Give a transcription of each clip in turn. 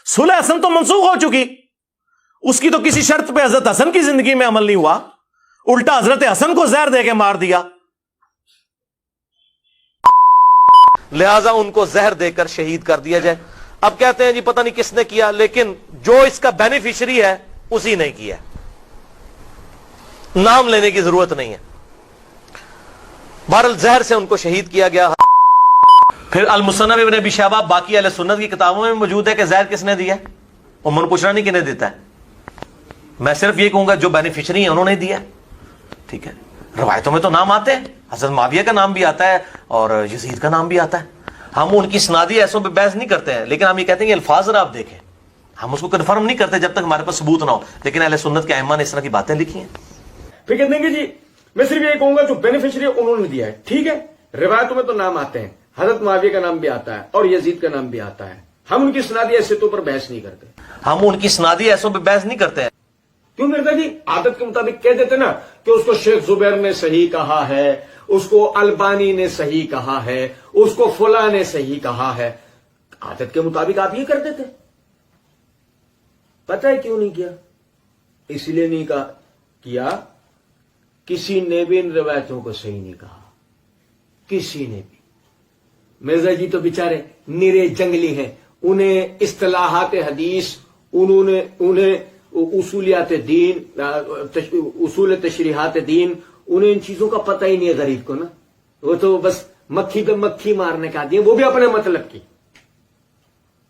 सुलह हसन तो मनसूख हो चुकी, उसकी तो किसी शर्त पे हजरत हसन की जिंदगी में अमल नहीं हुआ, उल्टा हजरत हसन को जहर दे के मार दिया, लिहाजा उनको जहर देकर शहीद कर दिया जाए। अब कहते हैं जी पता नहीं किसने किया, लेकिन जो इसका बेनिफिशियरी है उसी ने किया, नाम लेने की जरूरत नहीं है। बहरहाल जहर से उनको शहीद किया गया। फिर अल-मुसन्नफ इब्न अबी शैबा बाकी अहले सुन्नत की किताबों में मौजूद है कि जहर किसने दिया है, और मन पूछना नहीं किन्हें देता है, मैं सिर्फ ये कहूंगा जो बेनिफिशियरी है उन्होंने दिया, ठीक है। रवायतों में तो नाम आते हैं, हजरत मुआविया का नाम भी आता है और यजीद का नाम भी आता है। हम उनकी स्नादी ऐसों पे बहस नहीं करते हैं, लेकिन हम ये कहते हैं कि अल्फाज आप देखें, हम उसको कन्फर्म नहीं करते जब तक हमारे पास सबूत ना हो, लेकिन अहले सुन्नत के अइम्मा ने इस तरह की बातें लिखी हैं। फिर कह देंगे जी मैं सिर्फ ये कहूंगा जो बेनिफिशियरी उन्होंने दिया है, ठीक है। रिवायतों में तो नाम आते हैं, हजरत मुआविया का नाम भी आता है और यजीद का नाम भी आता है। हम उनकी स्नादी हैसियतों पर बहस नहीं करते, हम उनकी स्नादी ऐसों पर बहस नहीं करते हैं। क्यों मिर्जा जी आदत के मुताबिक कह देते ना कि उसको शेख जुबैर ने सही कहा है, उसको अलबानी ने सही कहा है, उसको फुला ने सही कहा है, आदत के मुताबिक आप ये कर देते। पता है क्यों नहीं किया? इसलिए नहीं किया किसी ने भी इन रवायतों को सही नहीं कहा, किसी ने भी। मिर्जा जी तो बेचारे निरे जंगली हैं, उन्हें इस्तिलाहात हदीस, उन्हें उसूलियात दीन, उसूल तशरीहात दीन, उन्हें इन चीजों का पता ही नहीं है गरीब को ना। वो तो बस मक्खी पे मक्खी मारने का आदमी है, वो भी अपने मतलब की।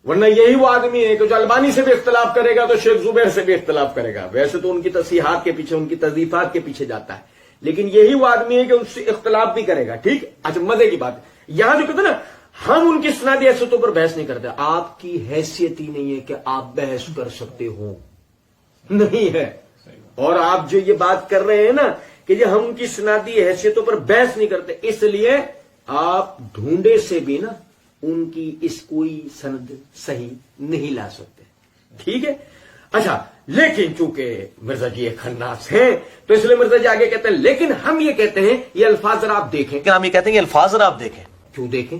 वरना यही वो आदमी है कि जो अलबानी से भी इख्तलाफ करेगा तो शेख जुबैर से भी इख्तलाफ करेगा। वैसे तो उनकी तसीहात के पीछे, उनकी तज़ीफात के पीछे जाता है, लेकिन यही वो आदमी है कि उससे इख्तलाफ भी करेगा, ठीक। अच्छा मजे की बात है, यहां जो कहते ना हम उनकी स्नादी हैसियतों पर बहस नहीं करते, आपकी हैसियत ही नहीं है कि आप बहस कर सकते हो, नहीं है। और आप जो ये बात कर रहे हैं ना कि जो हम उनकी स्नादी हैसियतों पर बहस नहीं करते, इसलिए आप ढूंढे से भी ना उनकी इस कोई सनद सही नहीं ला सकते, ठीक है। अच्छा लेकिन चूंकि मिर्जा जी एक खन्नास हैं तो इसलिए मिर्जा जी आगे कहते हैं लेकिन हम ये कहते हैं ये अल्फाज जरा आप देखें। लेकिन हम ये कहते हैं ये अल्फाज जरा आप देखें। क्यों देखें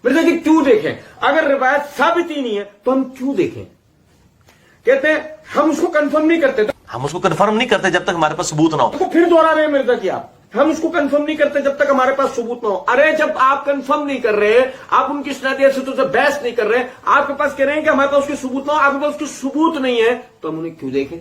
मिर्जा जी, क्यों देखें? अगर रिवायत साबित ही नहीं है तो हम क्यों देखें? कहते हैं हम उसको कंफर्म नहीं करते, तो हम उसको कंफर्म नहीं करते जब तक हमारे पास सबूत ना हो। तो फिर दोहरा रहे हैं मिर्जा जी आप, हम उसको कंफर्म नहीं करते जब तक हमारे पास सबूत ना हो। अरे जब आप कंफर्म नहीं कर रहे, आप उनकी स्नादी हैसियतों से बहस नहीं कर रहे, आपके पास कह रहे हैं कि हमारे पास उसके सबूत ना हो, आपके पास उसके सबूत नहीं है, तो हम उन्हें क्यों देखें?